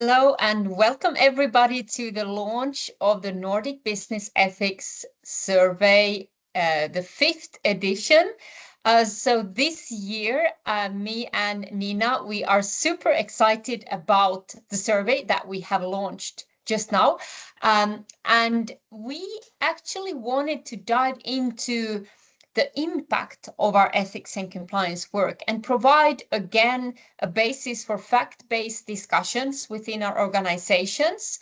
Hello and welcome everybody to the launch of the Nordic Business Ethics Survey, the fifth edition. So this year, me and Nina, we are super excited about the survey that we have launched just now. And we actually wanted to dive into the impact of our ethics and compliance work and provide, again, a basis for fact-based discussions within our organizations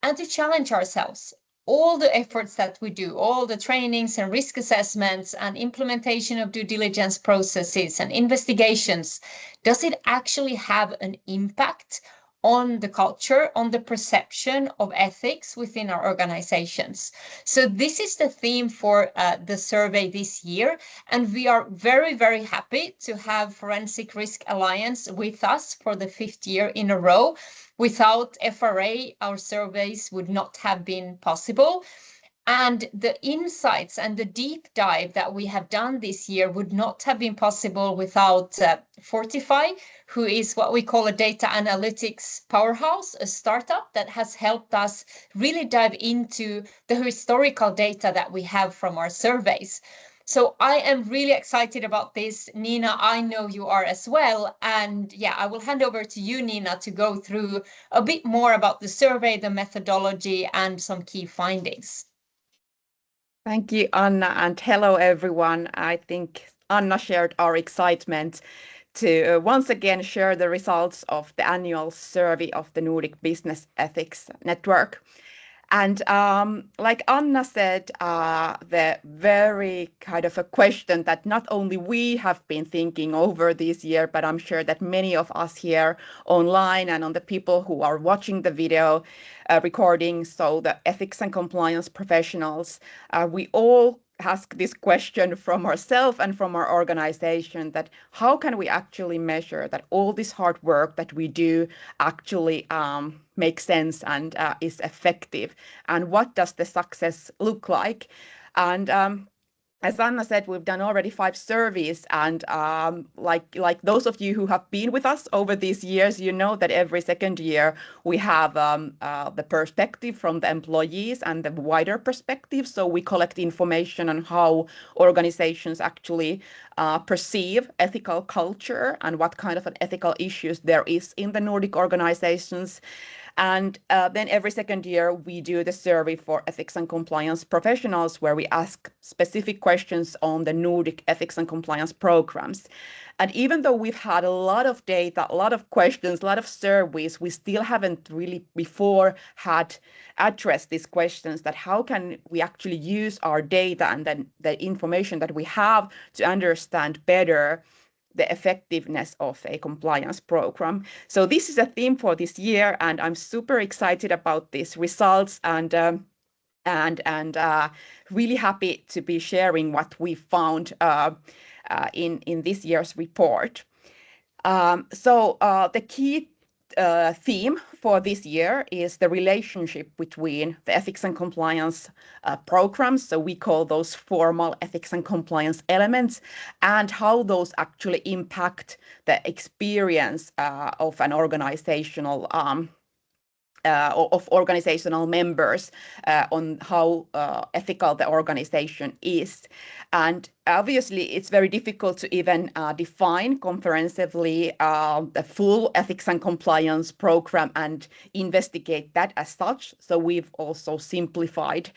and to challenge ourselves. All the efforts that we do, all the trainings and risk assessments and implementation of due diligence processes and investigations, does it actually have an impact on the culture, on the perception of ethics within our organizations? So this is the theme for the survey this year, and we are very, very happy to have Forensic Risk Alliance with us for the fifth year in a row. Without FRA, our surveys would not have been possible. And the insights and the deep dive that we have done this year would not have been possible without Fortify, who is what we call a data analytics powerhouse, a startup that has helped us really dive into the historical data that we have from our surveys. So I am really excited about this. Nina, I know you are as well. And yeah, I will hand over to you, Nina, to go through a bit more about the survey, the methodology, and some key findings. Thank you, Anna, and hello, everyone. I think Anna shared our excitement to once again share the results of the annual survey of the Nordic Business Ethics Network. And like Anna said, the very kind of a question that not only we have been thinking over this year, but I'm sure that many of us here online and on the people who are watching the video recording, so the ethics and compliance professionals, we all ask this question from ourselves and from our organization, that how can we actually measure that all this hard work that we do actually makes sense and is effective, and what does the success look like? And as Anna said, we've done already 5 surveys, and like those of you who have been with us over these years, you know that every second year we have the perspective from the employees and the wider perspective. So we collect information on how organizations actually perceive ethical culture and what kind of an ethical issues there is in the Nordic organizations. And then every second year, we do the survey for ethics and compliance professionals, where we ask specific questions on the Nordic ethics and compliance programs. And even though we've had a lot of data, a lot of questions, a lot of surveys, we still haven't really before had addressed these questions, that how can we actually use our data and then the information that we have to understand better the effectiveness of a compliance program. So this is a theme for this year, and I'm super excited about these results, and really happy to be sharing what we found in this year's report. So the key theme for this year is the relationship between the ethics and compliance programs, so we call those formal ethics and compliance elements, and how those actually impact the experience of an organizational of organizational members on how ethical the organization is. And obviously, it's very difficult to even define comprehensively the full ethics and compliance program and investigate that as such. So we've also simplified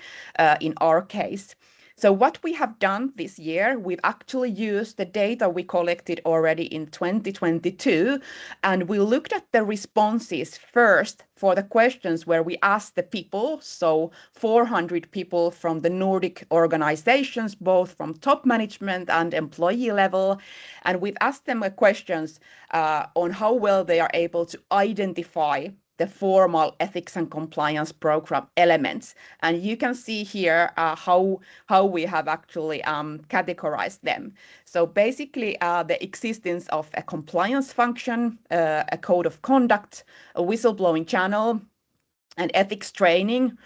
in our case. So what we have done this year, we've actually used the data we collected already in 2022, and we looked at the responses first for the questions where we asked the people, so 400 people from the Nordic organizations, both from top management and employee level, and we've asked them questions on how well they are able to identify the formal ethics and compliance program elements. And you can see here how we have actually categorized them. So basically the existence of a compliance function, a code of conduct, a whistleblowing channel, and ethics training.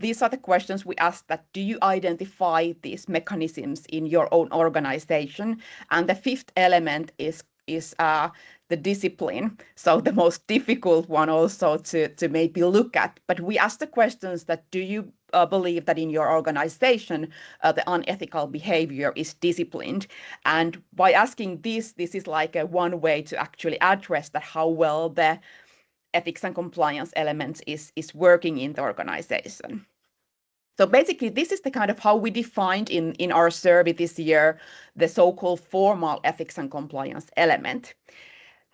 These are the questions we asked, that do you identify these mechanisms in your own organization? And the fifth element is the discipline. So the most difficult one also to maybe look at. But we asked the questions that do you believe that in your organization the unethical behavior is disciplined? And by asking this is like a one way to actually address that how well the ethics and compliance elements is working in the organization. So basically, this is the kind of how we defined in our survey this year the so-called formal ethics and compliance element.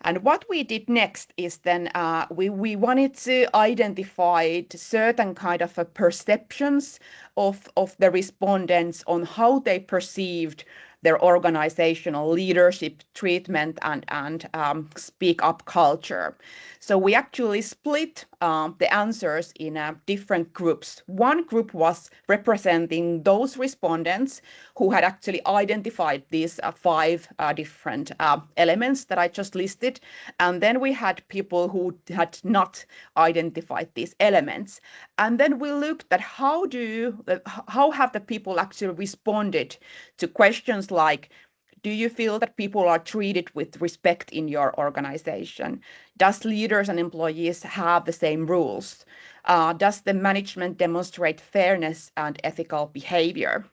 And what we did next is then we wanted to identify certain kind of perceptions of the respondents on how they perceived their organizational leadership treatment and speak up culture. So we actually split the answers in different groups. One group was representing those respondents who had actually identified these five different elements that I just listed. And then we had people who had not identified these elements. And then we looked at how have the people actually responded to questions like, do you feel that people are treated with respect in your organization? Does leaders and employees have the same rules? Does the management demonstrate fairness and ethical behavior?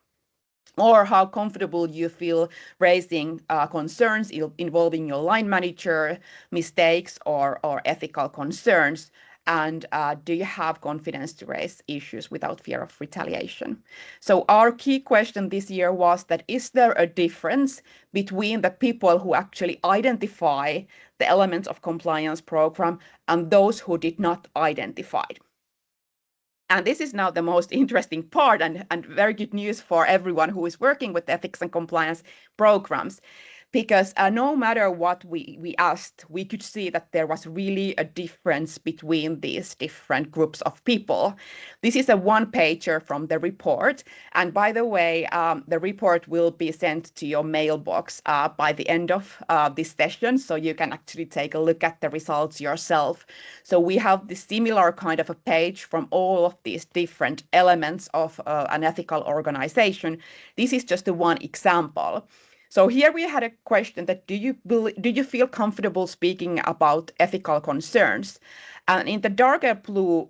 Or how comfortable you feel raising concerns involving your line manager, mistakes, or ethical concerns? And do you have confidence to raise issues without fear of retaliation? So our key question this year was that is there a difference between the people who actually identify the elements of compliance program and those who did not identify? And this is now the most interesting part and very good news for everyone who is working with ethics and compliance programs, because no matter what we asked, we could see that there was really a difference between these different groups of people. This is a one-pager from the report. And by the way, the report will be sent to your mailbox by the end of this session, so you can actually take a look at the results yourself. So we have this similar kind of a page from all of these different elements of an ethical organization. This is just one example. So here we had a question that do you feel comfortable speaking about ethical concerns? And in the darker blue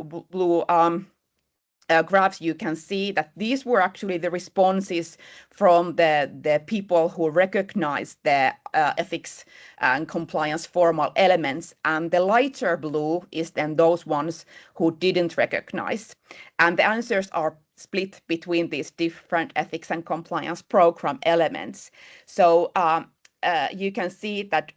graphs, you can see that these were actually the responses from the people who recognized the ethics and compliance formal elements. And the lighter blue is then those ones who didn't recognize. And the answers are split between these different ethics and compliance program elements. So you can see that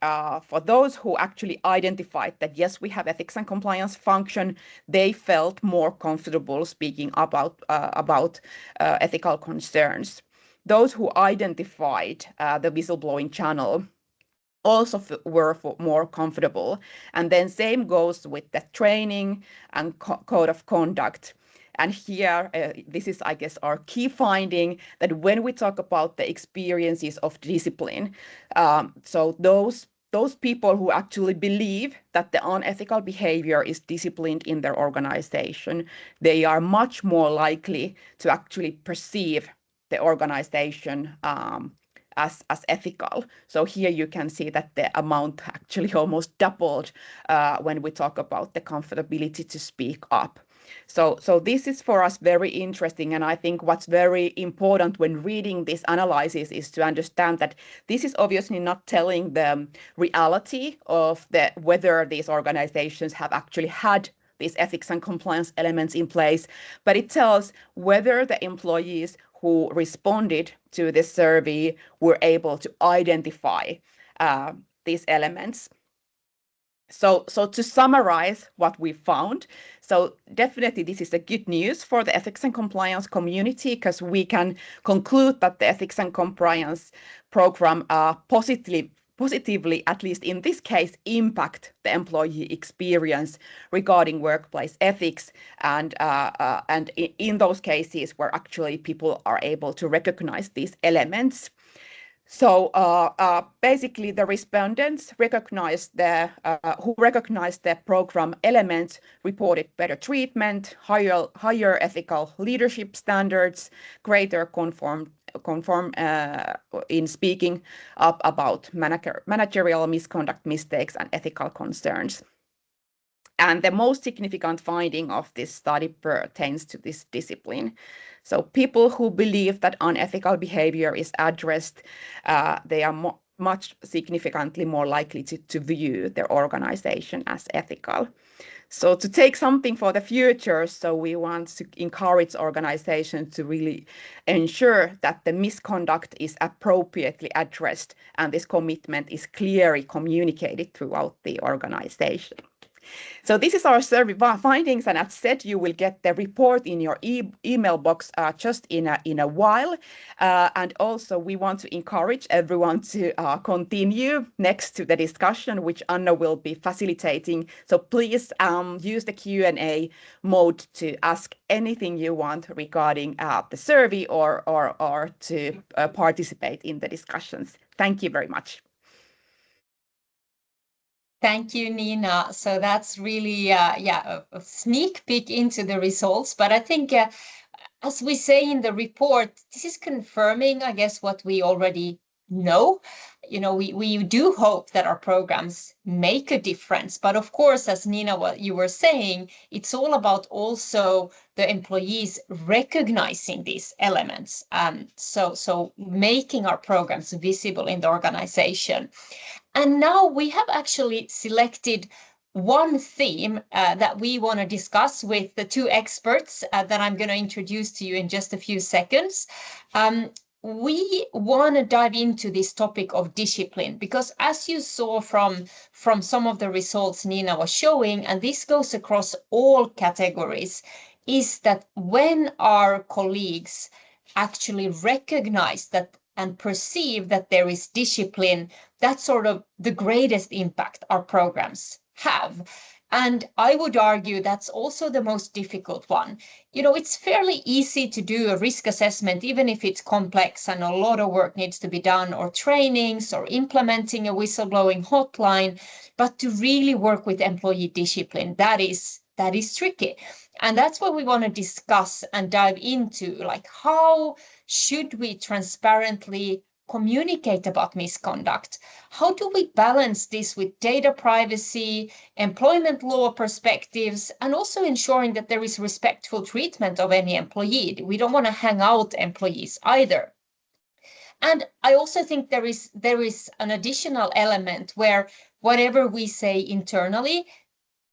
for those who actually identified that, yes, we have ethics and compliance function, they felt more comfortable speaking about ethical concerns. Those who identified the whistleblowing channel also were more comfortable. And then same goes with the training and code of conduct. And here, this is, I guess, our key finding that when we talk about the experiences of discipline, so those people who actually believe that the unethical behavior is disciplined in their organization, they are much more likely to actually perceive the organization as ethical. So here you can see that the amount actually almost doubled when we talk about the comfortability to speak up. So this is for us very interesting, and I think what's very important when reading this analysis is to understand that this is obviously not telling the reality of whether these organizations have actually had these ethics and compliance elements in place, but it tells whether the employees who responded to this survey were able to identify these elements. So to summarize what we found, so definitely this is a good news for the ethics and compliance community, because we can conclude that the ethics and compliance program positively, at least in this case, impact the employee experience regarding workplace ethics, and in those cases where actually people are able to recognize these elements. So basically, the respondents who recognized the program elements reported better treatment, higher ethical leadership standards, greater conform in speaking up about managerial misconduct, mistakes, and ethical concerns. And the most significant finding of this study pertains to this discipline. So people who believe that unethical behavior is addressed, they are much significantly more likely to view their organization as ethical. So to take something for the future, so we want to encourage organizations to really ensure that the misconduct is appropriately addressed and this commitment is clearly communicated throughout the organization. So this is our survey findings, and as said, you will get the report in your email box just in a while. And also, we want to encourage everyone to continue next to the discussion, which Anna will be facilitating. So please use the Q&A mode to ask anything you want regarding the survey or to participate in the discussions. Thank you very much. Thank you, Nina. So that's really, a sneak peek into the results. But I think, as we say in the report, this is confirming, I guess, what we already know. You know, we do hope that our programs make a difference. But of course, as Nina, what you were saying, it's all about also the employees recognizing these elements. So making our programs visible in the organization. And now we have actually selected one theme that we want to discuss with the two experts that I'm going to introduce to you in just a few seconds. We want to dive into this topic of discipline because, as you saw from some of the results Nina was showing, and this goes across all categories, is that when our colleagues actually recognize that and perceive that there is discipline, that's sort of the greatest impact our programs have. And I would argue that's also the most difficult one. You know, it's fairly easy to do a risk assessment, even if it's complex and a lot of work needs to be done, or trainings, or implementing a whistleblowing hotline. But to really work with employee discipline, that is tricky. And that's what we want to discuss and dive into, like how should we transparently communicate about misconduct? How do we balance this with data privacy, employment law perspectives, and also ensuring that there is respectful treatment of any employee? We don't want to hang out employees either. And I also think there is an additional element where whatever we say internally,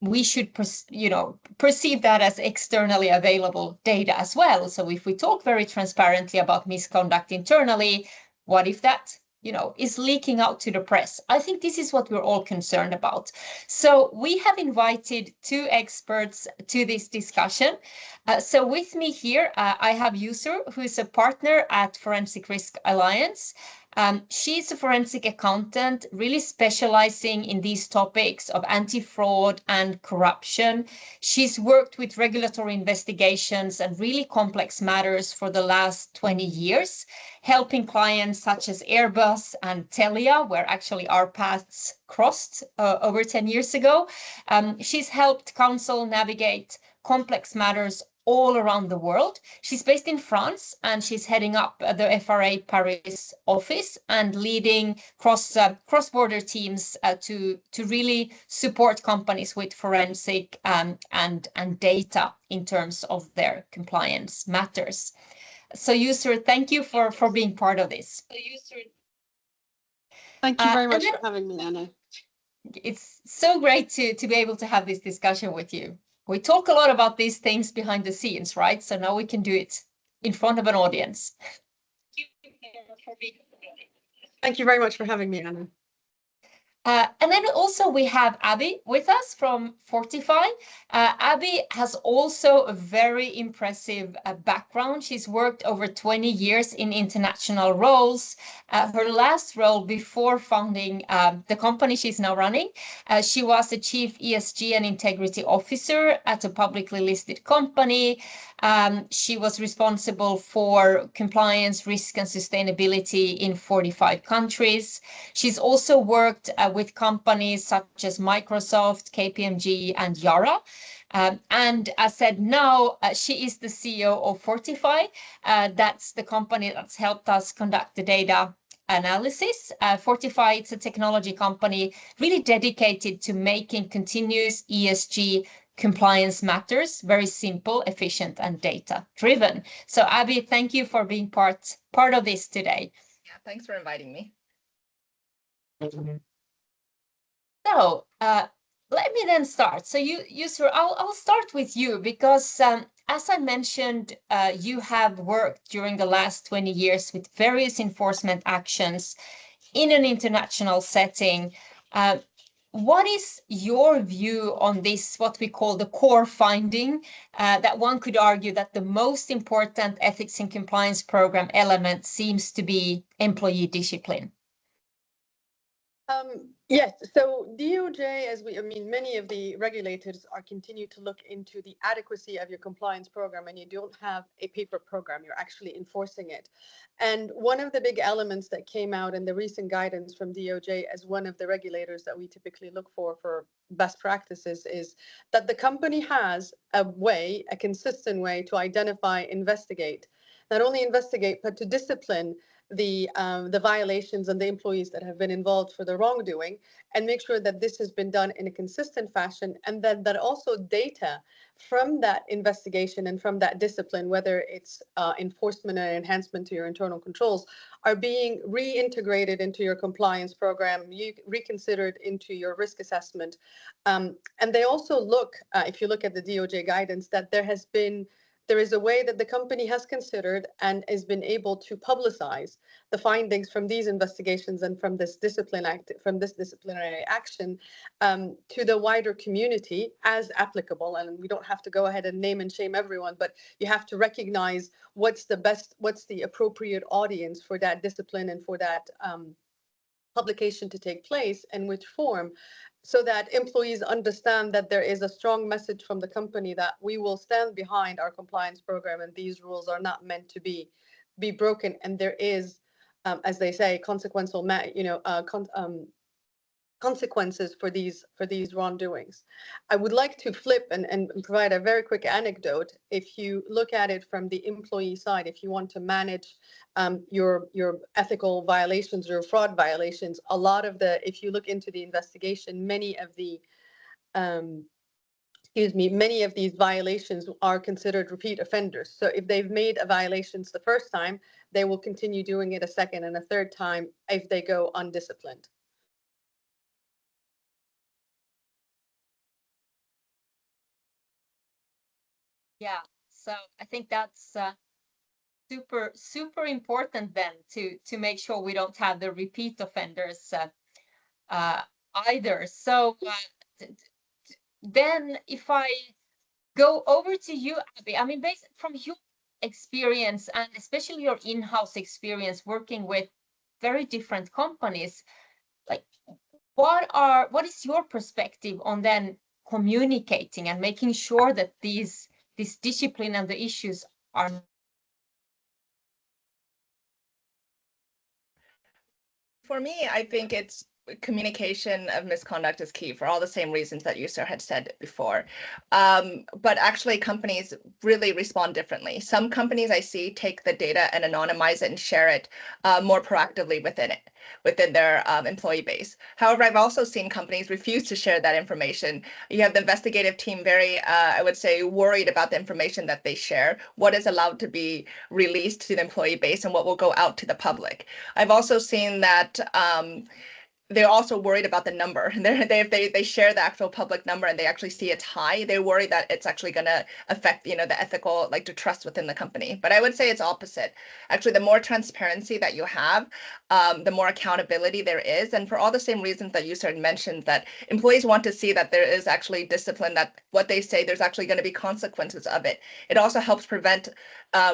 we should perceive that as externally available data as well. So if we talk very transparently about misconduct internally, what if that is leaking out to the press? I think this is what we're all concerned about. So we have invited two experts to this discussion. So with me here, I have Yusur, who is a partner at Forensic Risk Alliance. She's a forensic accountant, really specializing in these topics of anti-fraud and corruption. She's worked with regulatory investigations and really complex matters for the last 20 years, helping clients such as Airbus and Telia, where actually our paths crossed over 10 years ago. She's helped counsel navigate complex matters all around the world. She's based in France, and she's heading up the FRA Paris office and leading cross-border teams to really support companies with forensic and data in terms of their compliance matters. So, Yusur, thank you for being part of this. Thank you very much for having me, Anna. It's so great to be able to have this discussion with you. We talk a lot about these things behind the scenes, right? So now we can do it in front of an audience. Thank you very much for having me, Anna. And then also we have Abby with us from Fortify. Abby has also a very impressive background. She's worked over 20 years in international roles. Her last role before founding the company she's now running, she was the Chief ESG and Integrity Officer at a publicly listed company. She was responsible for compliance, risk, and sustainability in 45 countries. She's also worked with companies such as Microsoft, KPMG, and Yara. And as said, now she is the CEO of Fortify. That's the company that's helped us conduct the data analysis. Fortify, it's a technology company really dedicated to making continuous ESG compliance matters very simple, efficient, and data-driven. So Abby, thank you for being part of this today. Yeah, thanks for inviting me. So let me then start. So Yusra, I'll start with you because as I mentioned, you have worked during the last 20 years with various enforcement actions in an international setting. What is your view on this, what we call the core finding, that one could argue that the most important ethics and compliance program element seems to be employee discipline? Yes, so DOJ, many of the regulators are continue to look into the adequacy of your compliance program, and you don't have a paper program, you're actually enforcing it. And one of the big elements that came out in the recent guidance from DOJ as one of the regulators that we typically look for best practices is that the company has a consistent way to identify, investigate, not only investigate, but to discipline the violations and the employees that have been involved for the wrongdoing, and make sure that this has been done in a consistent fashion, and that also data from that investigation and from that discipline, whether it's enforcement and enhancement to your internal controls, are being reintegrated into your compliance program, reconsidered into your risk assessment. And they also look, if you look at the DOJ guidance, that there is a way that the company has considered and has been able to publicize the findings from these investigations and from this disciplinary action to the wider community as applicable. And we don't have to go ahead and name and shame everyone, but you have to recognize what's the appropriate audience for that discipline and for that publication to take place, in which form, so that employees understand that there is a strong message from the company that we will stand behind our compliance program, and these rules are not meant to be broken, and there is, as they say, consequences for these wrongdoings. I would like to flip and provide a very quick anecdote. If you look at it from the employee side, if you want to manage your ethical violations or fraud violations, if you look into the investigation, many of these violations are considered repeat offenders. So if they've made a violations the first time, they will continue doing it a second and a third time if they go undisciplined. Yeah, so I think that's super important then to make sure we don't have the repeat offenders either. So then if I go over to you, Abby, I mean, based from your experience and especially your in-house experience working with very different companies, like what is your perspective on then communicating and making sure that this discipline and the issues are... For me, I think it's communication of misconduct is key for all the same reasons that Yusra had said before. But actually, companies really respond differently. Some companies I see take the data and anonymize it and share it more proactively within their employee base. However, I've also seen companies refuse to share that information. You have the investigative team very, I would say, worried about the information that they share, what is allowed to be released to the employee base and what will go out to the public. I've also seen that they're also worried about the number. If they share the actual public number and they actually see it's high, they're worried that it's actually going to affect, the ethical, the trust within the company. But I would say it's opposite. Actually, the more transparency that you have, the more accountability there is. And for all the same reasons that you started mentioned, that employees want to see that there is actually discipline, that what they say, there's actually going to be consequences of it. It also helps prevent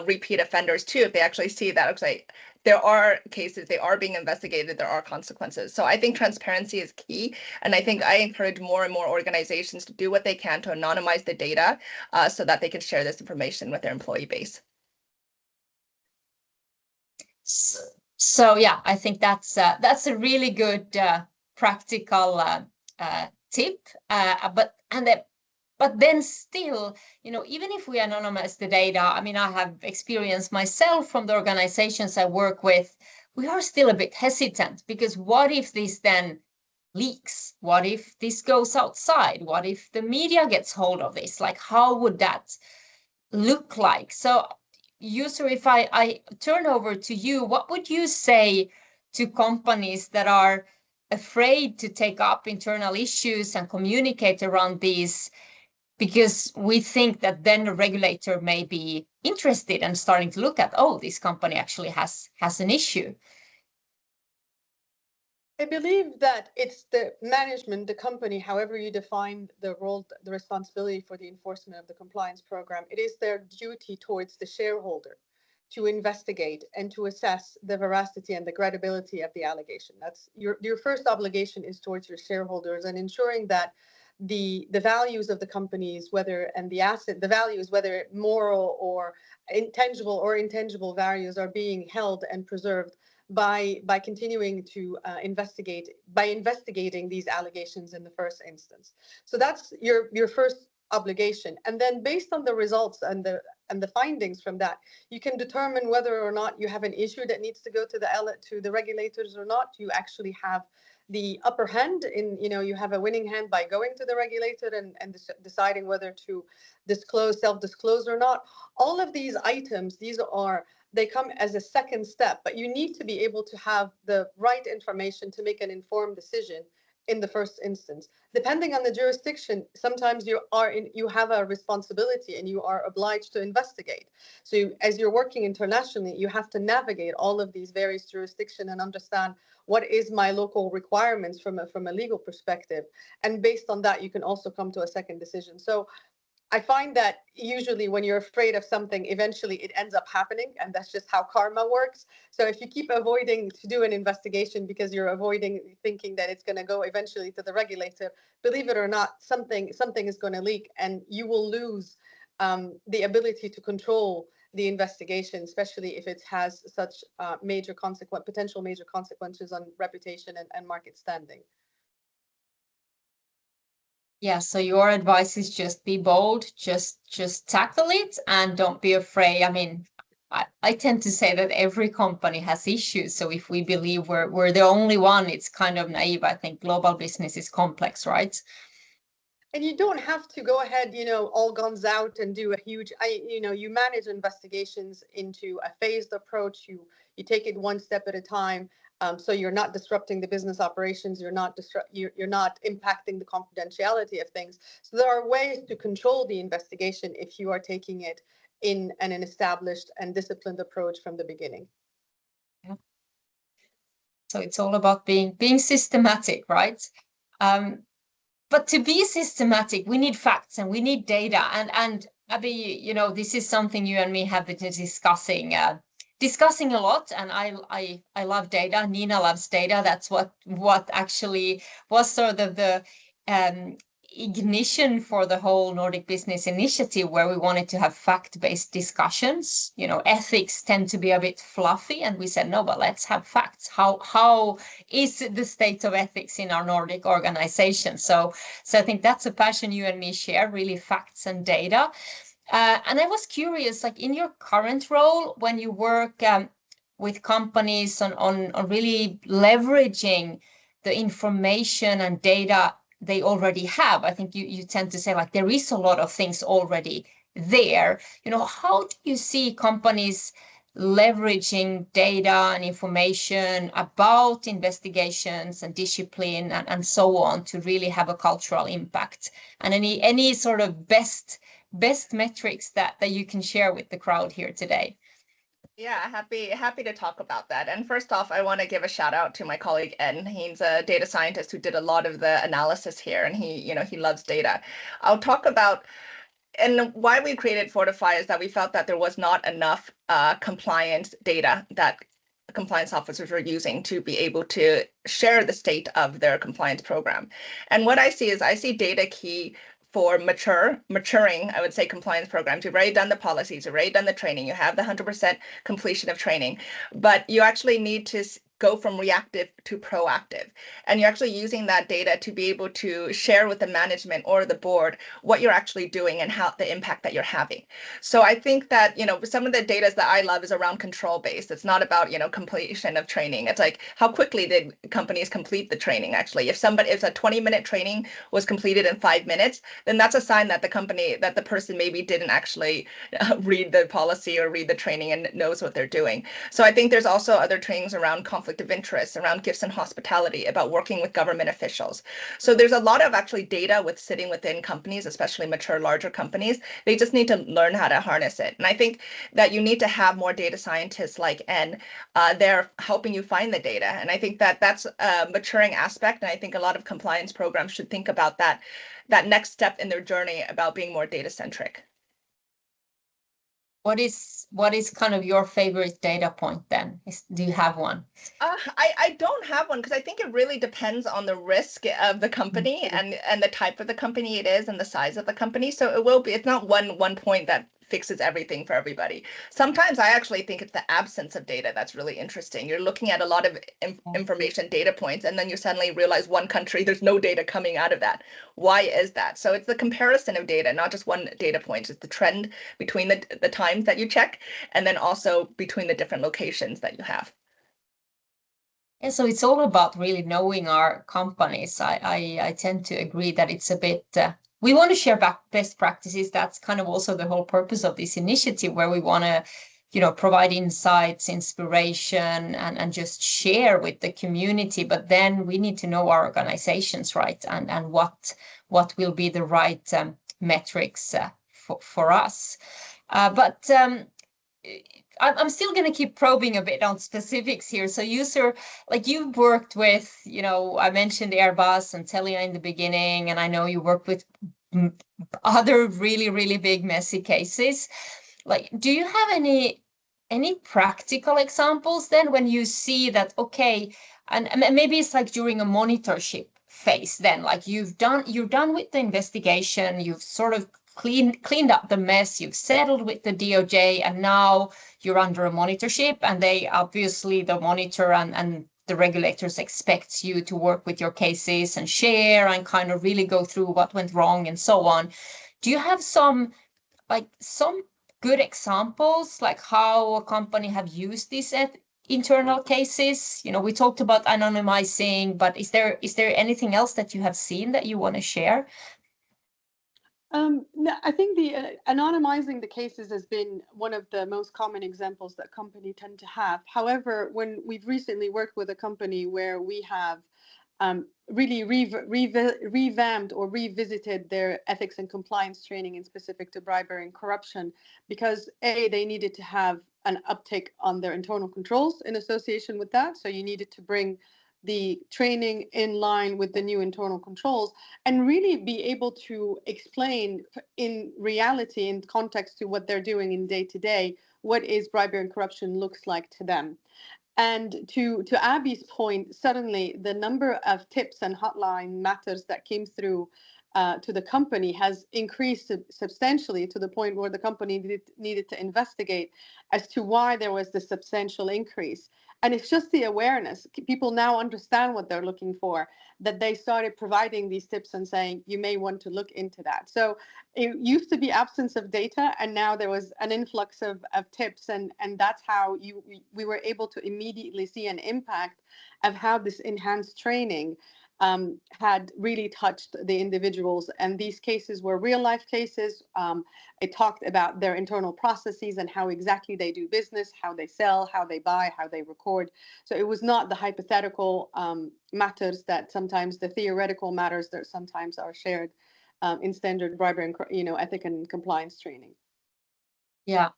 repeat offenders too, if they actually see that, okay, there are cases, they are being investigated, there are consequences. So I think transparency is key. And I think I encourage more and more organizations to do what they can to anonymize the data so that they can share this information with their employee base. So yeah, I think that's a really good practical tip. But then still, even if we anonymize the data, I mean, I have experienced myself from the organizations I work with, we are still a bit hesitant, because what if this then leaks? What if this goes outside? What if the media gets hold of this? Like, how would that look like? So, User, if I turn over to you, what would you say to companies that are afraid to take up internal issues and communicate around these, because we think that then the regulator may be interested and starting to look at, oh, this company actually has an issue? I believe that it's the management, the company, however you define the role, the responsibility for the enforcement of the compliance program, it is their duty towards the shareholder to investigate and to assess the veracity and the credibility of the allegation. That's your first obligation, is towards your shareholders, and ensuring that the values of the companies, whether and the asset, the values, whether moral or intangible values, are being held and preserved by continuing to investigating these allegations in the first instance. So that's your first obligation, and then based on the results and the findings from that, you can determine whether or not you have an issue that needs to go to the regulators or not. You actually have the upper hand in, you have a winning hand by going to the regulator and deciding whether to self-disclose or not. All of these items, they come as a second step, but you need to be able to have the right information to make an informed decision in the first instance. Depending on the jurisdiction, sometimes you have a responsibility and you are obliged to investigate. So as you're working internationally, you have to navigate all of these various jurisdictions and understand what is my local requirements from a legal perspective. And based on that, you can also come to a second decision. So I find that usually when you're afraid of something, eventually it ends up happening, and that's just how karma works. So if you keep avoiding to do an investigation because you're avoiding thinking that it's going to go eventually to the regulator, believe it or not, something is going to leak, and you will lose the ability to control the investigation, especially if it has such potential major consequences on reputation and market standing. Yeah, so your advice is just be bold, just tackle it, and don't be afraid. I mean, I tend to say that every company has issues. So if we believe we're the only one, it's kind of naive. I think global business is complex, right? And you don't have to go ahead, all guns out and do a huge, you manage investigations into a phased approach. You take it one step at a time. So you're not disrupting the business operations. You're not impacting the confidentiality of things. So there are ways to control the investigation if you are taking it in an established and disciplined approach from the beginning. Yeah. So it's all about being systematic, right? But to be systematic, we need facts and we need data. And Abby, this is something you and me have been discussing a lot. And I love data. Nina loves data. That's what actually was sort of the ignition for the whole Nordic Business Initiative, where we wanted to have fact-based discussions. Ethics tend to be a bit fluffy, and we said, no, but let's have facts. How is the state of ethics in our Nordic organization? So I think that's a passion you and me share, really, facts and data. And I was curious, like in your current role, when you work with companies on really leveraging the information and data they already have. I think you tend to say, like, there is a lot of things already there. How do you see companies leveraging data and information about investigations and discipline and so on to really have a cultural impact? And any sort of best metrics that you can share with the crowd here today? Yeah, happy to talk about that. And first off, I want to give a shout out to my colleague Ed. He's a data scientist who did a lot of the analysis here, and he loves data. I'll talk about, and why we created Fortify is that we felt that there was not enough compliance data that compliance officers were using to be able to share the state of their compliance program. And what I see data key for maturing, I would say, compliance programs. You've already done the policies, you've already done the training, you have the 100% completion of training, but you actually need to go from reactive to proactive. And you're actually using that data to be able to share with the management or the board what you're actually doing and how the impact that you're having. So I think that, some of the data that I love is around control based. It's not about, completion of training. It's like how quickly did companies complete the training actually. If a 20-minute training was completed in 5 minutes, then that's a sign that the person maybe didn't actually read the policy or read the training and knows what they're doing. So I think there's also other trainings around conflict of interest, around gifts and hospitality, about working with government officials. So there's a lot of actually data sitting within companies, especially mature, larger companies. They just need to learn how to harness it. And I think that you need to have more data scientists like N. They're helping you find the data. And I think that that's a maturing aspect. And I think a lot of compliance programs should think about that next step in their journey about being more data centric. What is kind of your favorite data point then? Do you have one? I don't have one, because I think it really depends on the risk of the company and the type of the company it is and the size of the company. So it's not one point that fixes everything for everybody. Sometimes I actually think it's the absence of data that's really interesting. You're looking at a lot of information data points, and then you suddenly realize one country, there's no data coming out of that. Why is that? So it's the comparison of data, not just one data point. It's the trend between the times that you check, and then also between the different locations that you have. Yeah, so it's all about really knowing our companies. I tend to agree that it's a bit, we want to share best practices. That's kind of also the whole purpose of this initiative, where we want to, provide insights, inspiration, and just share with the community. But then we need to know our organizations, right? And what will be the right metrics for us. But I'm still going to keep probing a bit on specifics here. So you've worked with, I mentioned Airbus and Telia in the beginning, and I know you worked with other really, really big messy cases. Like, do you have any practical examples then when you see that, okay, and maybe it's like during a monitorship phase then, like you're done with the investigation, you've sort of cleaned up the mess, you've settled with the DOJ, and now you're under a monitorship, and they obviously, the monitor and the regulators expect you to work with your cases and share and kind of really go through what went wrong and so on. Do you have some good examples, like how a company have used these internal cases? We talked about anonymizing, but is there anything else that you have seen that you want to share? No, I think the anonymizing the cases has been one of the most common examples that companies tend to have. However, when we've recently worked with a company where we have really revamped or revisited their ethics and compliance training in specific to bribery and corruption, because they needed to have an uptake on their internal controls in association with that. So you needed to bring the training in line with the new internal controls and really be able to explain in reality, in context to what they're doing in day to day, what is bribery and corruption looks like to them. And to Abby's point, suddenly the number of tips and hotline matters that came through to the company has increased substantially, to the point where the company needed to investigate as to why there was this substantial increase. And it's just the awareness. People now understand what they're looking for, that they started providing these tips and saying, you may want to look into that. So it used to be absence of data, and now there was an influx of tips. And that's how we were able to immediately see an impact of how this enhanced training had really touched the individuals. And these cases were real life cases. It talked about their internal processes and how exactly they do business, how they sell, how they buy, how they record. So it was not the hypothetical matters that sometimes, the theoretical matters that sometimes are shared in standard bribery and ethic and compliance training. Yeah,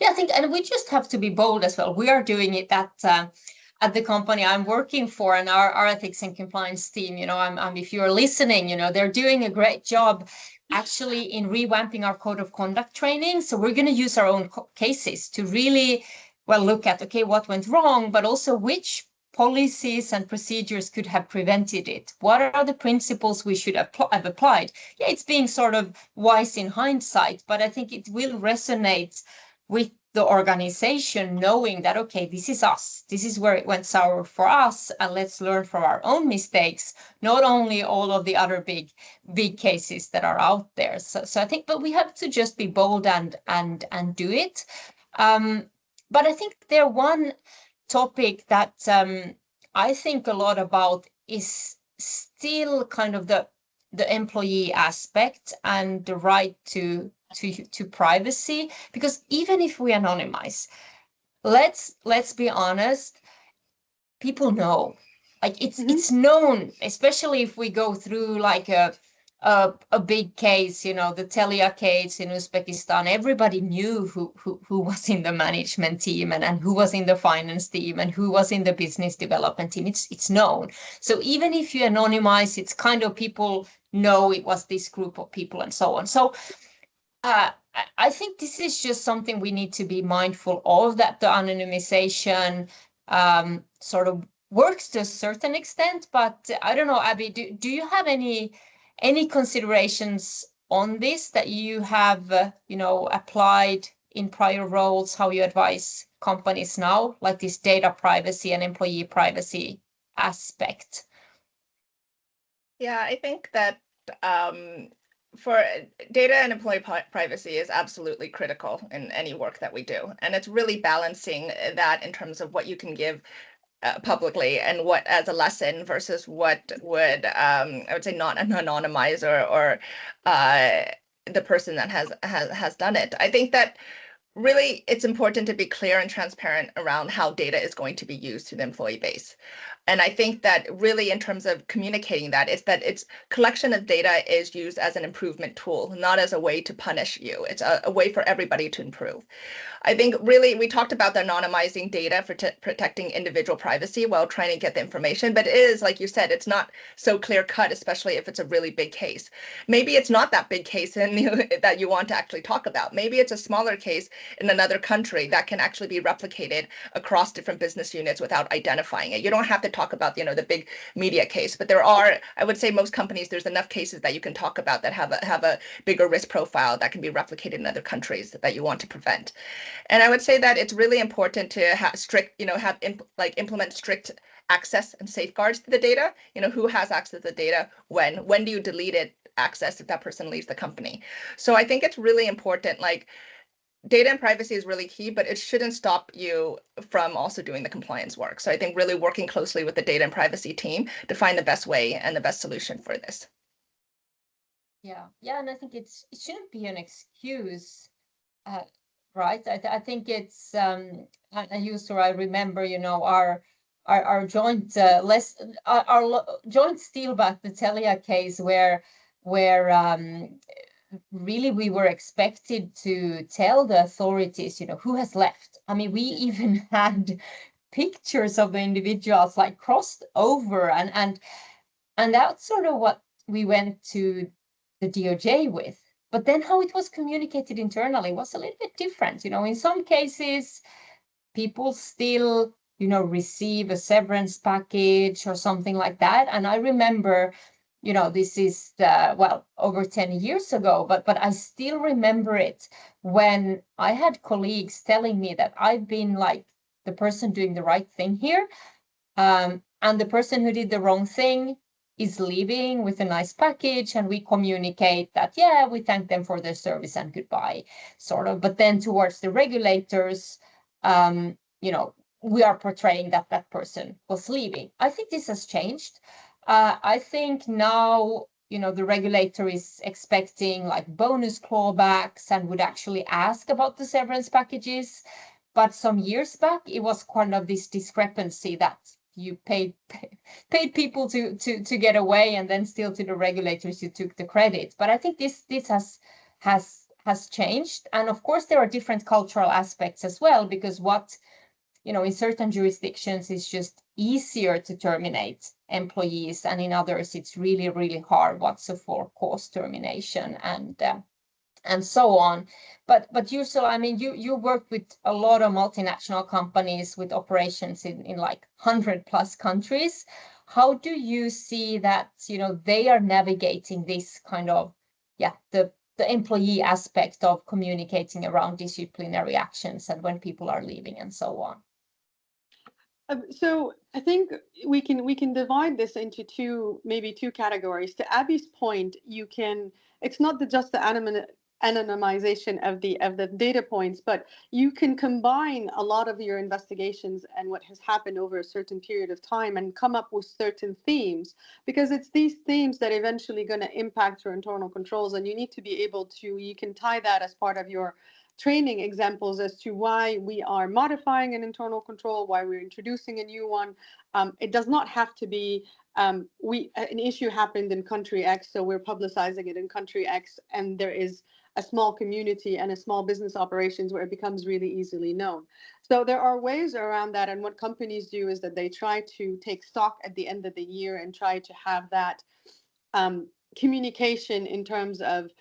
I think, and we just have to be bold as well. We are doing it at the company I'm working for, and our ethics and compliance team, if you're listening, they're doing a great job actually in revamping our code of conduct training. So we're going to use our own cases to really look at, okay, what went wrong, but also which policies and procedures could have prevented it. What are the principles we should have applied? Yeah, it's being sort of wise in hindsight, but I think it will resonate with the organization knowing that, okay, this is us, this is where it went sour for us, and let's learn from our own mistakes, not only all of the other big cases that are out there. So I think, but we have to just be bold and do it. But I think there one topic that I think a lot about is still kind of the employee aspect and the right to privacy, because even if we anonymize, let's be honest, people know, like it's known, especially if we go through like a big case, the Telia case in Uzbekistan. Everybody knew who was in the management team and who was in the finance team and who was in the business development team. It's known. So even if you anonymize, it's kind of people know it was this group of people and so on. So I think this is just something we need to be mindful of, that the anonymization sort of works to a certain extent. But I don't know, Abby, do you have any considerations on this that you have, applied in prior roles, how you advise companies now, like this data privacy and employee privacy aspect? Yeah, I think that for data and employee privacy is absolutely critical in any work that we do. And it's really balancing that in terms of what you can give publicly and what as a lesson versus what would I would say not anonymize or the person that has done it. I think that really it's important to be clear and transparent around how data is going to be used to the employee base. And I think that really in terms of communicating that, it's collection of data is used as an improvement tool, not as a way to punish you. It's a way for everybody to improve. I think really we talked about the anonymizing data for protecting individual privacy while trying to get the information, but it is, like you said, it's not so clear cut, especially if it's a really big case. Maybe it's not that big case that you want to actually talk about. Maybe it's a smaller case in another country that can actually be replicated across different business units without identifying it. You don't have to talk about, the big media case, but there are, I would say most companies, there's enough cases that you can talk about that have a bigger risk profile that can be replicated in other countries that you want to prevent. And I would say that it's really important to have strict, implement strict access and safeguards to the data. Who has access to the data, when do you delete it, access if that person leaves the company. So I think it's really important, like data and privacy is really key, but it shouldn't stop you from also doing the compliance work. So I think really working closely with the data and privacy team to find the best way and the best solution for this. Yeah, and I think it shouldn't be an excuse. Right. I think it's and I remember, our joint our joint Steelback, the Telia case, where really we were expected to tell the authorities, who has left. I mean, we even had pictures of the individuals like crossed over, and that's sort of what we went to the DOJ with. But then how it was communicated internally was a little bit different. In some cases, people still, receive a severance package or something like that. And I remember, this is, over 10 years ago, but I still remember it when I had colleagues telling me that I've been like the person doing the right thing here. And the person who did the wrong thing is leaving with a nice package, and we communicate that, yeah, we thank them for their service and goodbye, sort of. But then towards the regulators, we are portraying that that person was leaving. I think this has changed. I think now, the regulator is expecting like bonus clawbacks and would actually ask about the severance packages. But some years back, it was kind of this discrepancy that you paid people to get away, and then still to the regulators you took the credit. But I think this has changed, and of course there are different cultural aspects as well, because what in certain jurisdictions it's just easier to terminate employees, and in others it's really, really hard. What's a for cause termination and so on. But Ursula, I mean, you work with a lot of multinational companies with operations in like 100+ countries. How do you see that, they are navigating this kind of, the the employee aspect of communicating around disciplinary actions and when people are leaving and so on. So I think we can divide this into maybe two categories. To Abby's point, it's not just the anonymization of the data points, but you can combine a lot of your investigations and what has happened over a certain period of time and come up with certain themes, because it's these themes that eventually going to impact your internal controls, and you need to be able to, you can tie that as part of your training examples as to why we are modifying an internal control, why we're introducing a new one. It does not have to be an issue happened in country X, so we're publicizing it in country X, and there is a small community and a small business operations where it becomes really easily known. So there are ways around that, and what companies do is that they try to take stock at the end of the year and try to have that communication in terms of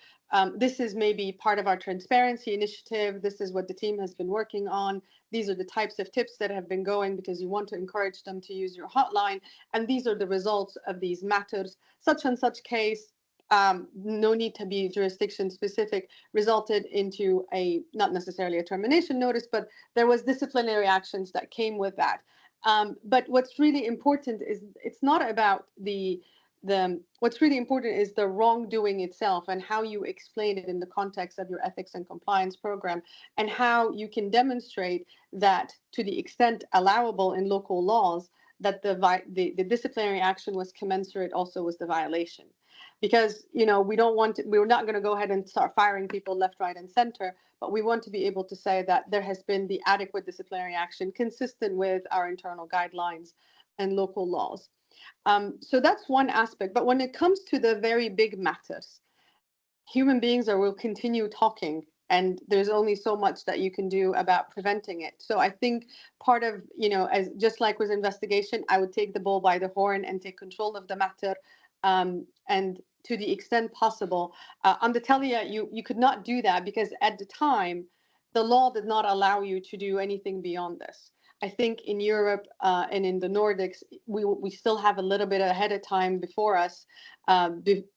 this is maybe part of our transparency initiative. This is what the team has been working on. These are the types of tips that have been going because you want to encourage them to use your hotline. And these are the results of these matters. Such and such case, no need to be jurisdiction specific, resulted into not necessarily a termination notice, but there was disciplinary actions that came with that. But what's really important is it's not about what's really important is the wrongdoing itself and how you explain it in the context of your ethics and compliance program, and how you can demonstrate that to the extent allowable in local laws that the disciplinary action was commensurate also with the violation. Because we're not going to go ahead and start firing people left, right, and center, but we want to be able to say that there has been the adequate disciplinary action consistent with our internal guidelines and local laws. So that's one aspect. But when it comes to the very big matters, human beings will continue talking, and there's only so much that you can do about preventing it. So I think part of, as just like with investigation, I would take the bull by the horn and take control of the matter. And to the extent possible, on the Telia, you could not do that because at the time, the law did not allow you to do anything beyond this. I think in Europe and in the Nordics, we still have a little bit ahead of time before us,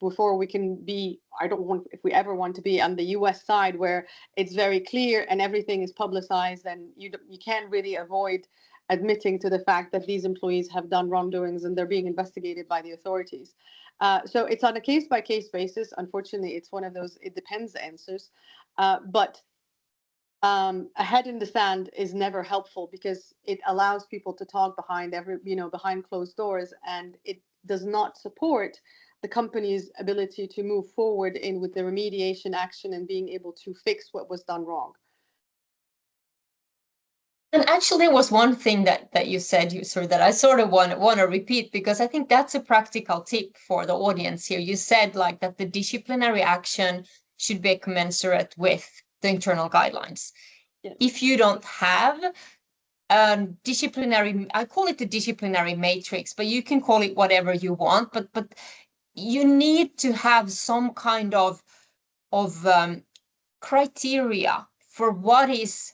before we can be, if we ever want to be on the US side where it's very clear and everything is publicized, and you can't really avoid admitting to the fact that these employees have done wrongdoings and they're being investigated by the authorities. So it's on a case-by-case basis. Unfortunately, it's one of those it depends answers. But a head in the sand is never helpful because it allows people to talk behind behind closed doors, and it does not support the company's ability to move forward with the remediation action and being able to fix what was done wrong. And actually, there was one thing that you said, that I sort of want to repeat, because I think that's a practical tip for the audience here. You said like that the disciplinary action should be commensurate with the internal guidelines. Yes. If you don't have disciplinary, I call it the disciplinary matrix, but you can call it whatever you want. But you need to have some kind of criteria for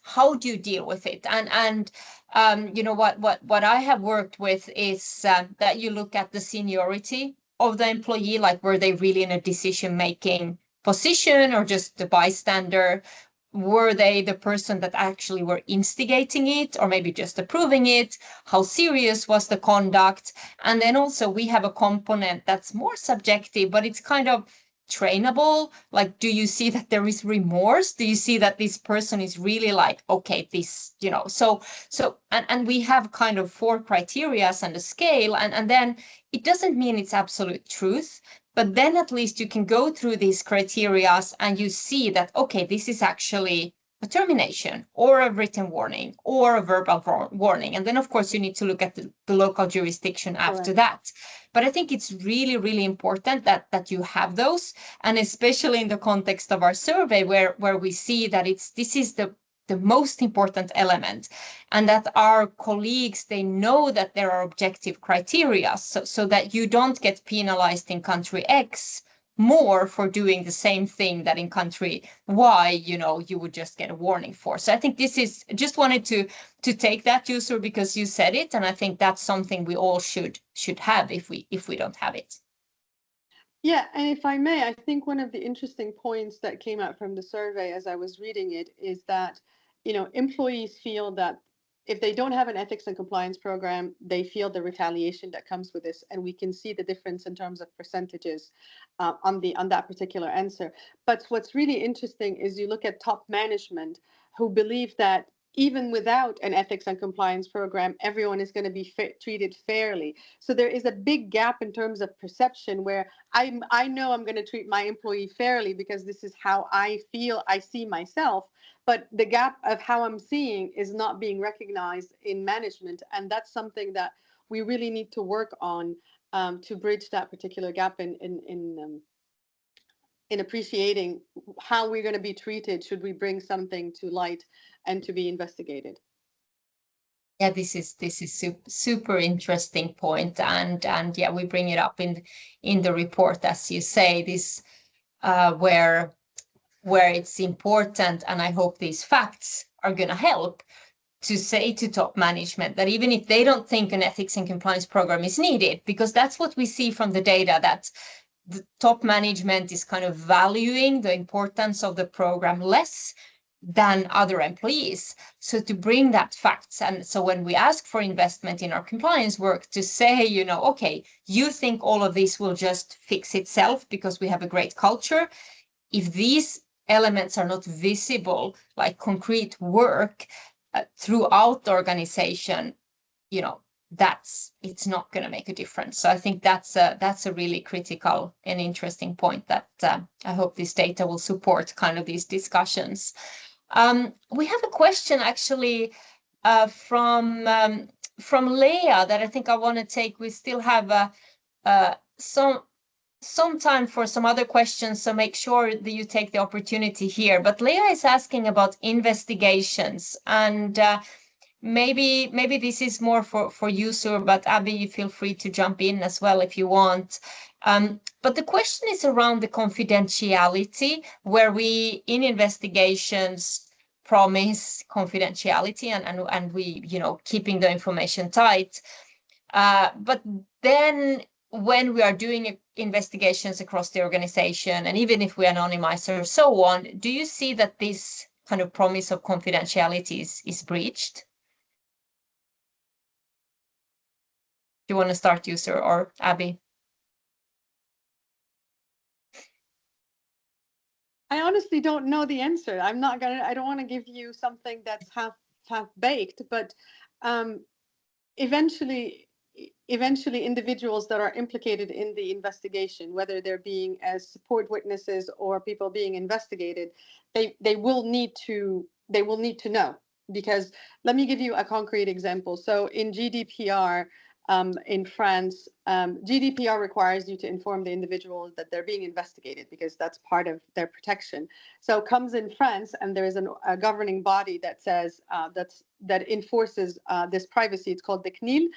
how do you deal with it, and what I have worked with is that you look at the seniority of the employee, like were they really in a decision-making position or just the bystander? Were they the person that actually were instigating it or maybe just approving it? How serious was the conduct? And then also we have a component that's more subjective, but it's kind of trainable. Like, do you see that there is remorse? Do you see that this person is really like, okay, this, and we have kind of 4 criteria and a scale, and then it doesn't mean it's absolute truth, but then at least you can go through these criteria and you see that, okay, this is actually a termination or a written warning or a verbal warning. And then, of course, you need to look at the local jurisdiction after that. But I think it's really, really important that you have those. And especially in the context of our survey, where we see that this is the most important element, and that our colleagues, they know that there are objective criteria so that you don't get penalized in country X more for doing the same thing that in country Y, you would just get a warning for. So I think this is, just wanted to take that, user, because you said it, and I think that's something we all should have if we don't have it. Yeah, and if I may, I think one of the interesting points that came out from the survey as I was reading it is that, employees feel that if they don't have an ethics and compliance program, they feel the retaliation that comes with this, and we can see the difference in terms of percentages on that particular answer. But what's really interesting is you look at top management who believe that even without an ethics and compliance program, everyone is going to be treated fairly. So there is a big gap in terms of perception where I know I'm going to treat my employee fairly because this is how I feel, I see myself. But the gap of how I'm seeing is not being recognized in management. And that's something that we really need to work on to bridge that particular gap in appreciating how we're going to be treated should we bring something to light and to be investigated. Yeah, this is super interesting point, and yeah, we bring it up in the report, as you say, this where it's important, and I hope these facts are going to help to say to top management that even if they don't think an ethics and compliance program is needed, because that's what we see from the data, that the top management is kind of valuing the importance of the program less than other employees. So to bring that facts, and so when we ask for investment in our compliance work, to say, okay, you think all of this will just fix itself because we have a great culture. If these elements are not visible, like concrete work throughout the organization, it's not going to make a difference. So I think that's a really critical and interesting point that I hope this data will support kind of these discussions. We have a question actually from Leah that I think I want to take. We still have some time for some other questions, so make sure that you take the opportunity here. But Leah is asking about investigations, and maybe this is more for you, Sur, but Abby, you feel free to jump in as well if you want. But the question is around the confidentiality, where we in investigations promise confidentiality and we keeping the information tight. But then when we are doing investigations across the organization, and even if we anonymize or so on, do you see that this kind of promise of confidentiality is breached? Do you want to start, User, or Abby? I honestly don't know the answer. I don't want to give you something that's half baked, but eventually individuals that are implicated in the investigation, whether they're being as support witnesses or people being investigated, they will need to know. Because let me give you a concrete example. So in GDPR, in France, GDPR requires you to inform the individual that they're being investigated because that's part of their protection. So comes in France, and there is a governing body that says that enforces this privacy. It's called the CNIL,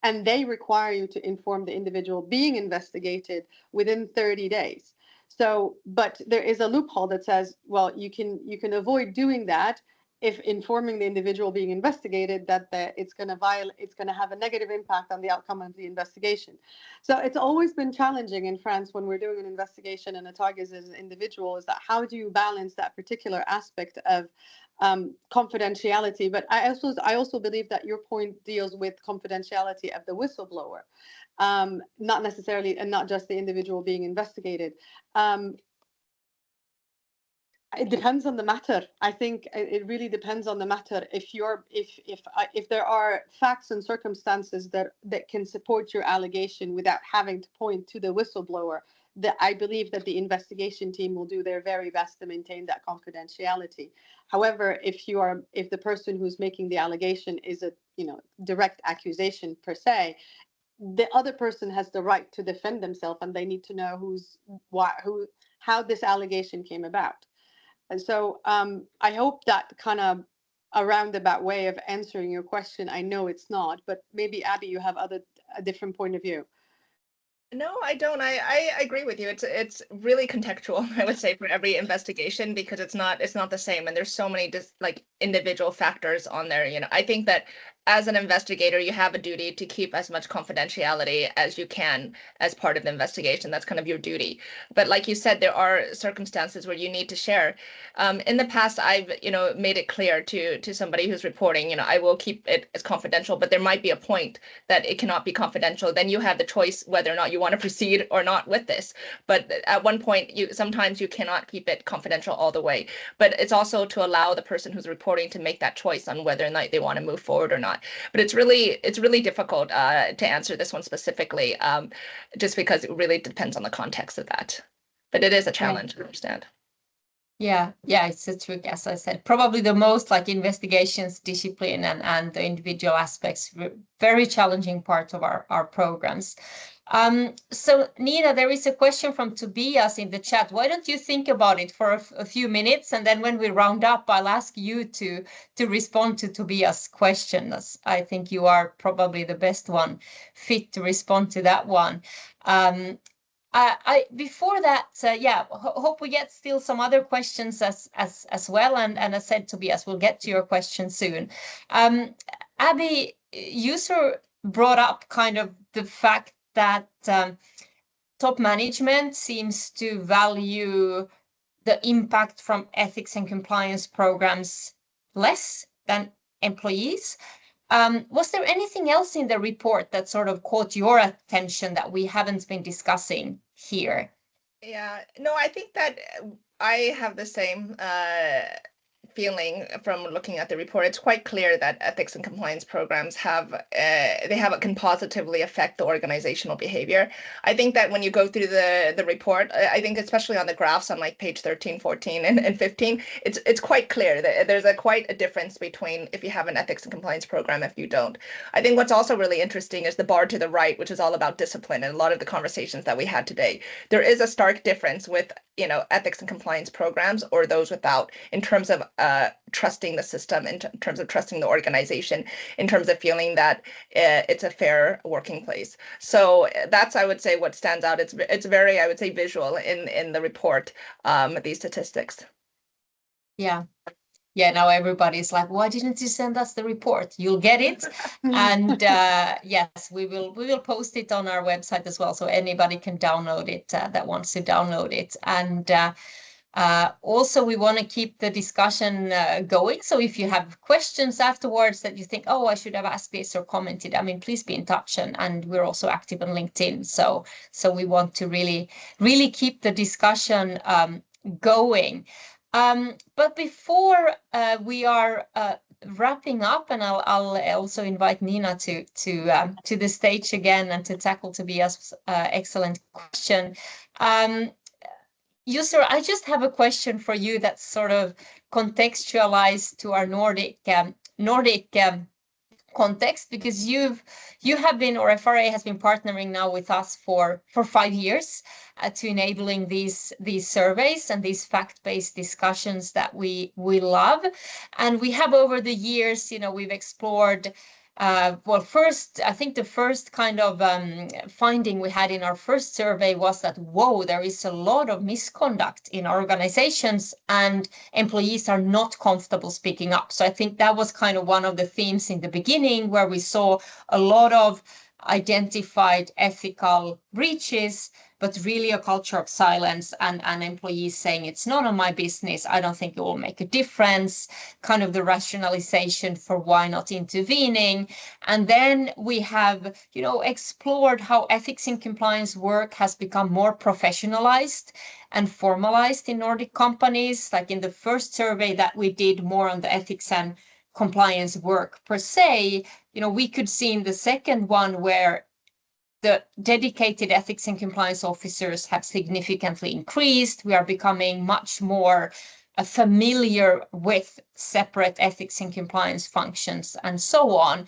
and they require you to inform the individual being investigated within 30 days. So, but there is a loophole that says, well, you can avoid doing that if informing the individual being investigated that it's going to have a negative impact on the outcome of the investigation. So it's always been challenging in France when we're doing an investigation and a target is an individual, is that how do you balance that particular aspect of confidentiality? But I also believe that your point deals with confidentiality of the whistleblower, not necessarily, and not just the individual being investigated. It depends on the matter. I think it really depends on the matter. If there are facts and circumstances that can support your allegation without having to point to the whistleblower, that I believe that the investigation team will do their very best to maintain that confidentiality. However, if the person who's making the allegation is a direct accusation per se, the other person has the right to defend themselves, and they need to know how this allegation came about. And so I hope that kind of a roundabout way of answering your question. I know it's not, but maybe Abby, you have a different point of view. No, I don't. I agree with you. It's really contextual, I would say, for every investigation, because it's not the same, and there's so many just like individual factors on there. I think that as an investigator, you have a duty to keep as much confidentiality as you can as part of the investigation. That's kind of your duty. But like you said, there are circumstances where you need to share. In the past, I've, made it clear to somebody who's reporting, I will keep it as confidential, but there might be a point that it cannot be confidential. Then you have the choice whether or not you want to proceed or not with this. But at one point, sometimes you cannot keep it confidential all the way. But it's also to allow the person who's reporting to make that choice on whether or not they want to move forward or not. But it's really difficult to answer this one specifically, just because it really depends on the context of that. But it is a challenge, I understand. Yeah, it's a trick, as I said. Probably the most like investigations, discipline, and the individual aspects, very challenging part of our programs. So Nina, there is a question from Tobias in the chat. Why don't you think about it for a few minutes, and then when we round up, I'll ask you to respond to Tobias' questions. I think you are probably the best one fit to respond to that one. Before that, hope we get still some other questions as well. And as I said, Tobias, we'll get to your question soon. Abby, user brought up kind of the fact that top management seems to value the impact from ethics and compliance programs less than employees. Was there anything else in the report that sort of caught your attention that we haven't been discussing here? Yeah, no, I think that I have the same feeling from looking at the report. It's quite clear that ethics and compliance programs can positively affect the organizational behavior. I think that when you go through the report, I think especially on the graphs on like page 13, 14, and 15, it's quite clear that there's quite a difference between if you have an ethics and compliance program, if you don't. I think what's also really interesting is the bar to the right, which is all about discipline, and a lot of the conversations that we had today. There is a stark difference with ethics and compliance programs or those without, in terms of trusting the system, in terms of trusting the organization, in terms of feeling that it's a fair working place. So that's, I would say, what stands out. It's very, I would say, visual in the report, these statistics. Yeah. Now everybody's like, why didn't you send us the report? You'll get it. And yes, we will post it on our website as well, so anybody can download it that wants to download it. And also, we want to keep the discussion going. So if you have questions afterwards that you think, oh, I should have asked this or commented, I mean, please be in touch. And we're also active on LinkedIn. So we want to really keep the discussion going. But before we are wrapping up, and I'll also invite Nina to the stage again and to tackle Tobias' excellent question. User, I just have a question for you that's sort of contextualized to our Nordic context, because you have been, or FRA has been partnering now with us for 5 years to enabling these surveys and these fact-based discussions that we love. And we have, over the years, we've explored first, I think the first kind of finding we had in our first survey was that, whoa, there is a lot of misconduct in organizations and employees are not comfortable speaking up. So I think that was kind of one of the themes in the beginning, where we saw a lot of identified ethical breaches, but really a culture of silence and employees saying it's none of my business, I don't think it will make a difference, kind of the rationalization for why not intervening. And then we have, explored how ethics and compliance work has become more professionalized and formalized in Nordic companies. Like in the first survey that we did more on the ethics and compliance work per se, we could see in the second one where the dedicated ethics and compliance officers have significantly increased. We are becoming much more familiar with separate ethics and compliance functions and so on.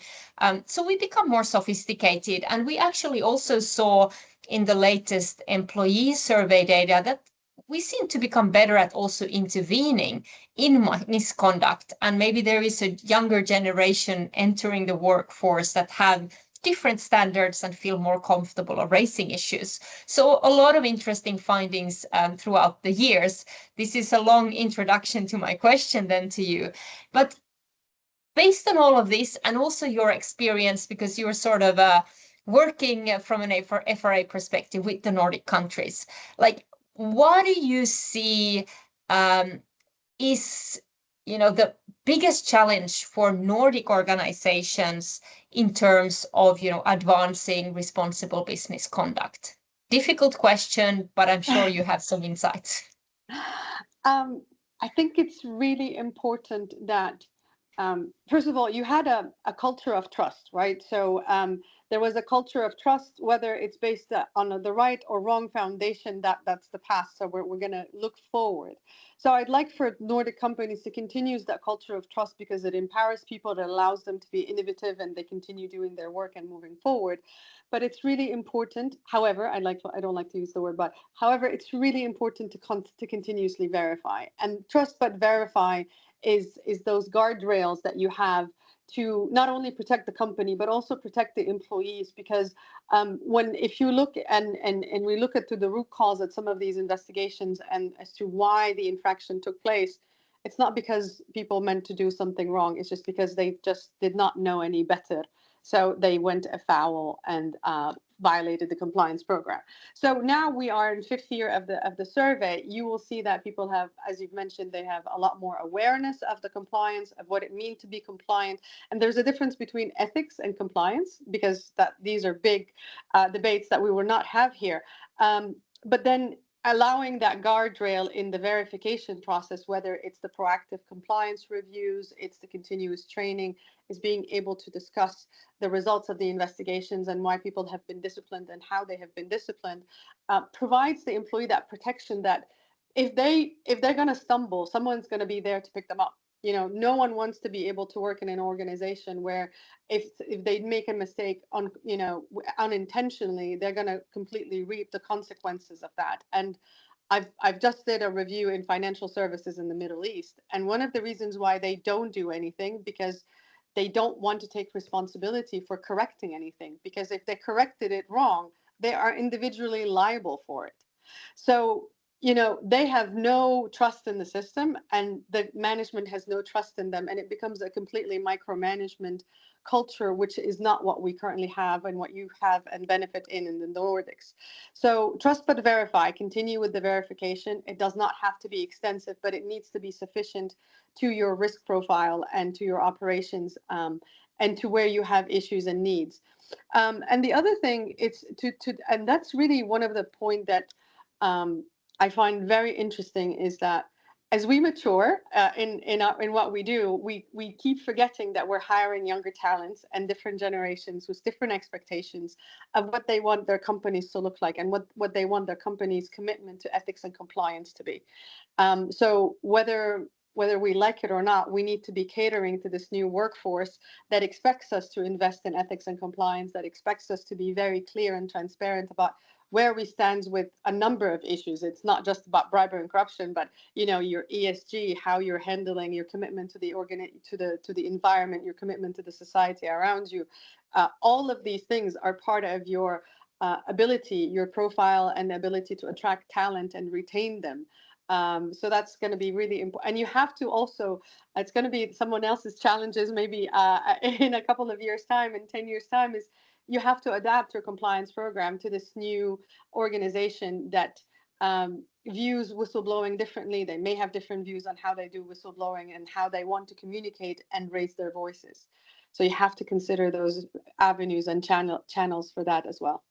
So we become more sophisticated. And we actually also saw in the latest employee survey data that we seem to become better at also intervening in misconduct. And maybe there is a younger generation entering the workforce that have different standards and feel more comfortable of raising issues. So a lot of interesting findings throughout the years. This is a long introduction to my question then to you. But based on all of this, and also your experience, because you're sort of working from an FRA perspective with the Nordic countries, like what do you see is the biggest challenge for Nordic organizations in terms of advancing responsible business conduct? Difficult question, but I'm sure you have some insights. I think it's really important that, first of all, you had a culture of trust, right? So there was a culture of trust, whether it's based on the right or wrong foundation, that's the past. So we're going to look forward. So I'd like for Nordic companies to continue that culture of trust, because it empowers people, it allows them to be innovative, and they continue doing their work and moving forward. But it's really important, however, I don't like to use the word but, however, it's really important to continuously verify. And trust but verify is those guardrails that you have to not only protect the company but also protect the employees, because if you look and we look at to the root cause at some of these investigations and as to why the infraction took place, it's not because people meant to do something wrong, it's just because they just did not know any better. So they went afoul and violated the compliance program. So now we are in fifth year of the survey. You will see that people have, as you've mentioned, they have a lot more awareness of the compliance, of what it means to be compliant. And there's a difference between ethics and compliance, because these are big debates that we will not have here. But then allowing that guardrail in the verification process, whether it's the proactive compliance reviews, it's the continuous training, is being able to discuss the results of the investigations and why people have been disciplined and how they have been disciplined, provides the employee that protection that if they're going to stumble, someone's going to be there to pick them up. No one wants to be able to work in an organization where if they make a mistake unintentionally, they're going to completely reap the consequences of that. And I've just did a review in financial services in the Middle East, and one of the reasons why they don't do anything, because they don't want to take responsibility for correcting anything, because if they corrected it wrong, they are individually liable for it. So they have no trust in the system, and the management has no trust in them, and it becomes a completely micromanagement culture, which is not what we currently have and what you have and benefit in the Nordics. So trust but verify, continue with the verification. It does not have to be extensive, but it needs to be sufficient to your risk profile and to your operations, and to where you have issues and needs. And the other thing is and that's really one of the point that I find very interesting, is that as we mature in what we do, we keep forgetting that we're hiring younger talents and different generations with different expectations of what they want their companies to look like, and what they want their company's commitment to ethics and compliance to be. So whether we like it or not, we need to be catering to this new workforce that expects us to invest in ethics and compliance, that expects us to be very clear and transparent about where we stand with a number of issues. It's not just about bribery and corruption, but your ESG, how you're handling your commitment to the environment, your commitment to the society around you. All of these things are part of your ability, your profile, and the ability to attract talent and retain them. So that's going to be really important. And you have to also, it's going to be someone else's challenges maybe in a couple of years' time, in 10 years' time, is you have to adapt your compliance program to this new organization that views whistleblowing differently. They may have different views on how they do whistleblowing and how they want to communicate and raise their voices. So you have to consider those avenues and channels for that as well.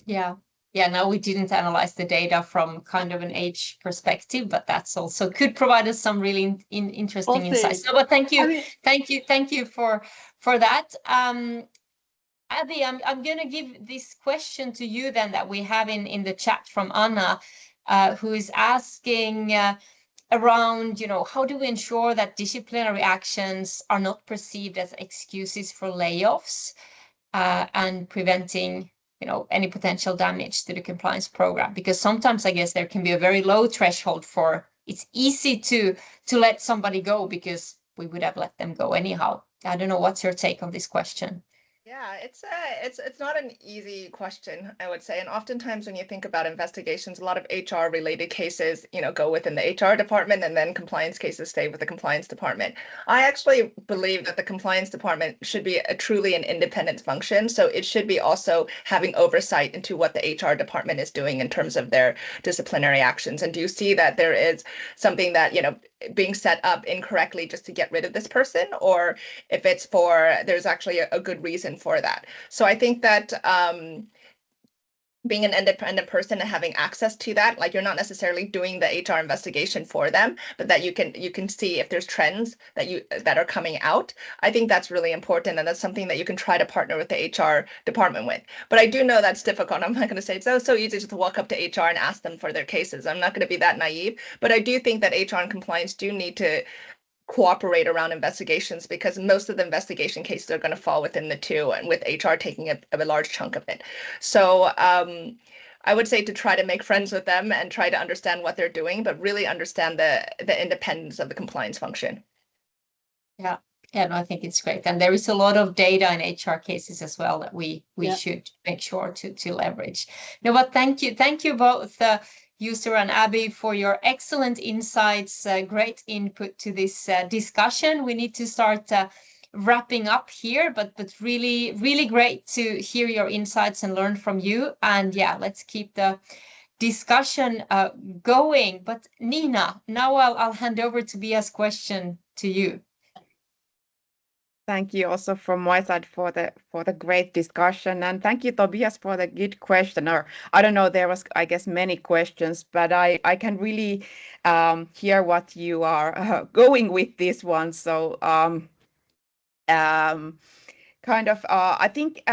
Yeah. No, we didn't analyze the data from kind of an age perspective, but that's also could provide us some really interesting insights. No, but thank you, thank you for that. Abby, I'm going to give this question to you then, that we have in the chat from Anna, who is asking around, how do we ensure that disciplinary actions are not perceived as excuses for layoffs, and preventing any potential damage to the compliance program? Because sometimes I guess there can be a very low threshold for, it's easy to let somebody go because we would have let them go anyhow. I don't know, what's your take on this question? Yeah, it's not an easy question, I would say. And oftentimes when you think about investigations, a lot of HR related cases, go within the HR department and then compliance cases stay with the compliance department. I actually believe that the compliance department should be truly an independent function. So it should be also having oversight into what the HR department is doing in terms of their disciplinary actions. And do you see that there is something that, being set up incorrectly just to get rid of this person, or if it's there's actually a good reason for that. So I think that being an independent person and having access to that, like you're not necessarily doing the HR investigation for them, but that you can see if there's trends that are coming out. I think that's really important, and that's something that you can try to partner with the HR department with. But I do know that's difficult. I'm not going to say it's so easy just to walk up to HR and ask them for their cases. I'm not going to be that naive, but I do think that HR and compliance do need to cooperate around investigations, because most of the investigation cases are going to fall within the two, and with HR taking a large chunk of it. So I would say to try to make friends with them and try to understand what they're doing, but really understand the independence of the compliance function. Yeah. Yeah, no, I think it's great. And there is a lot of data in HR cases as well that we should make sure to leverage. No, but thank you. Thank you both, User and Abby, for your excellent insights, great input to this discussion. We need to start wrapping up here, but really, really great to hear your insights and learn from you. And yeah, let's keep the discussion going. But Nina, now I'll hand over Tobias' question to you. Thank you also from my side for the great discussion, and thank you, Tobias, for the good question. Or I don't know, there was, I guess, many questions, but I can really hear what you are going with this one. So I think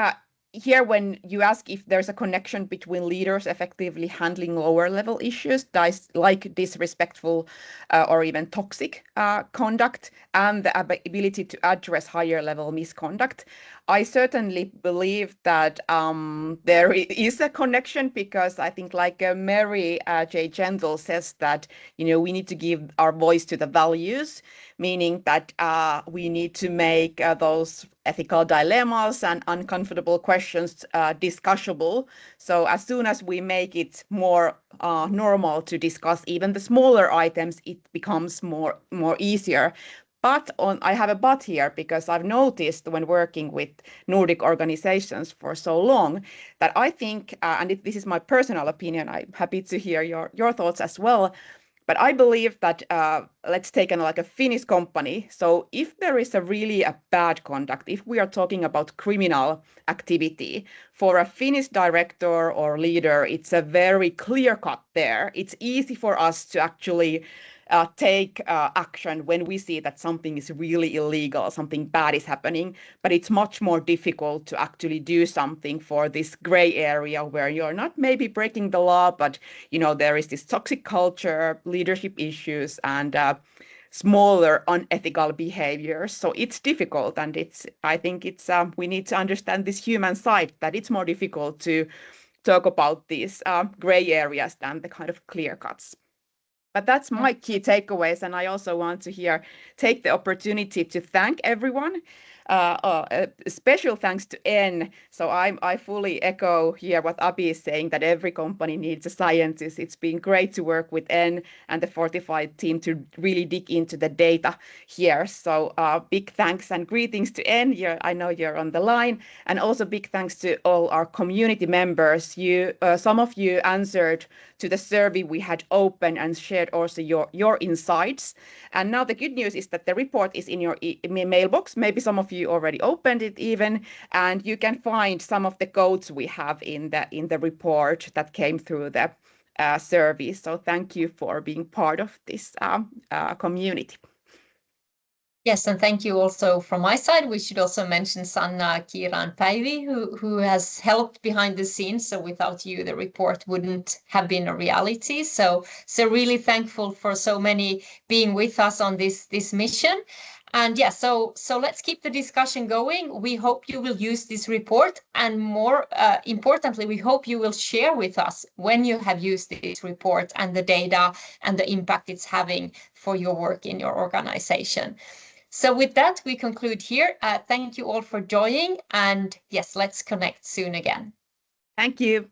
here, when you ask if there's a connection between leaders effectively handling lower level issues like disrespectful or even toxic conduct and the ability to address higher level misconduct, I certainly believe that there is a connection, because I think, like Mary J. Gentle says, that we need to give our voice to the values, meaning that we need to make those ethical dilemmas and uncomfortable questions discussable. So as soon as we make it more normal to discuss even the smaller items, it becomes more easier. But I have a but here, because I've noticed when working with Nordic organizations for so long that I think, and this is my personal opinion, I'm happy to hear your thoughts as well, but I believe that let's take like a Finnish company. So if there is a bad conduct, if we are talking about criminal activity, for a Finnish director or leader, it's a very clear cut there. It's easy for us to actually take action when we see that something is really illegal, something bad is happening, but it's much more difficult to actually do something for this gray area where you're not maybe breaking the law, but there is this toxic culture, leadership issues, and smaller unethical behaviors. So it's difficult, and I think we need to understand this human side, that it's more difficult to talk about these gray areas than the kind of clear cuts. But that's my key takeaways, and I also want to take the opportunity to thank everyone. A special thanks to N. So I fully echo here what Abby is saying, that every company needs a scientist. It's been great to work with N and the Fortified team to really dig into the data here. So big thanks and greetings to N. I know you're on the line, and also big thanks to all our community members. Some of you answered to the survey we had open and shared also your insights. And now the good news is that the report is in your mailbox. Maybe some of you already opened it even, and you can find some of the codes we have in the report that came through the survey. So thank you for being part of this community. Yes, and thank you also from my side. We should also mention Sanna, Kira, and Päivi, who has helped behind the scenes. So without you, the report wouldn't have been a reality. So really thankful for so many being with us on this mission. And yeah, so let's keep the discussion going. We hope you will use this report, and more importantly, we hope you will share with us when you have used this report and the data and the impact it's having for your work in your organization. So with that, we conclude here. Thank you all for joining, and yes, let's connect soon again. Thank you.